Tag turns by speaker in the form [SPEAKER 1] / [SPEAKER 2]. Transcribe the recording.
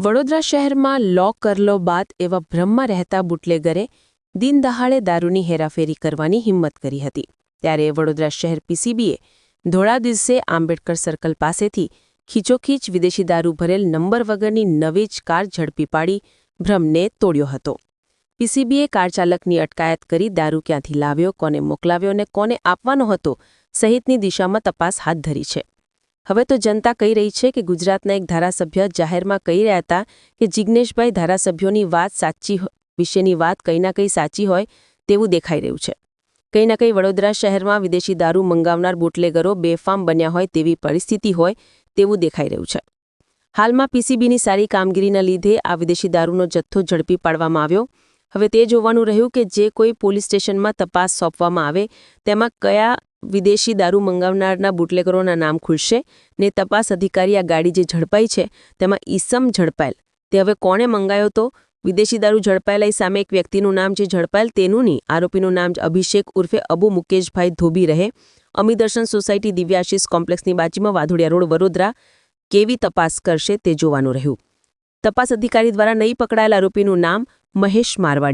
[SPEAKER 1] વડોદરા શહેરમાં લો કરલો બાદ એવા ભ્રમમાં રહેતા બુટલેગરે દિન દહાડે દારૂની હેરાફેરી કરવાની હિંમત કરી હતી। ત્યારે વડોદરા શહેર પીસીબીએ ધોળા દિવસે આંબેડકર સર્કલ પાસેથી ખીચોખીચ વિદેશી દારૂ ભરેલ નંબર વગરની નવી જ કાર ઝડપી પાડી ભ્રમને તોડ્યો હતો। પીસીબીએ કાર ચાલકની અટકાયત કરી દારૂ ક્યાંથી લાવ્યો, કોને મોકલાવ્યો અને કોને આપવાનો હતો સહિતની દિશામાં તપાસ હાથ ધરી છે। હવે તો જનતા કહી રહી છે કે ગુજરાતના એક ધારાસભ્ય જાહેરમાં કહી રહ્યા હતા કે જિગ્નેશભાઈ ધારાસભ્યોની વાત સાચી વિશેની વાત કંઈ ના કંઈ સાચી હોય તેવું દેખાઈ રહ્યું છે। કંઈ ના કંઈ વડોદરા શહેરમાં વિદેશી દારૂ મંગાવનાર બુટલેગરો બેફામ બન્યા હોય તેવી પરિસ્થિતિ હોય તેવું દેખાઈ રહ્યું છે। હાલમાં પીસીબીની સારી કામગીરીના લીધે આ વિદેશી દારૂનો જથ્થો ઝડપી પાડવામાં આવ્યો। હવે તે જોવાનું રહ્યું કે જે કોઈ પોલીસ સ્ટેશનમાં તપાસ સોંપવામાં આવે તેમાં કયા વિદેશી દારૂ મંગાવનારના બુટલેગરોના નામ ખુલશે ને તપાસ અધિકારી આ ગાડી જે ઝડપાઈ છે તેમાં ઈસમ ઝડપાયેલ તે હવે કોણે મંગાયો તો વિદેશી દારૂ ઝડપાયેલા સામે એક વ્યક્તિનું નામ જે ઝડપાયેલ તેનું નહીં, આરોપીનું નામ અભિષેક ઉર્ફે અબુ મુકેશભાઈ ધોબી રહે, અમીદર્શન સોસાયટી દિવ્યાશીષ કોમ્પ્લેક્સની બાજુમાં વાધોડિયા રોડ વડોદરા કેવી તપાસ કરશે તે જોવાનું રહ્યું। તપાસ અધિકારી દ્વારા નહીં પકડાયેલ આરોપીનું નામ મહેશ મારવાડી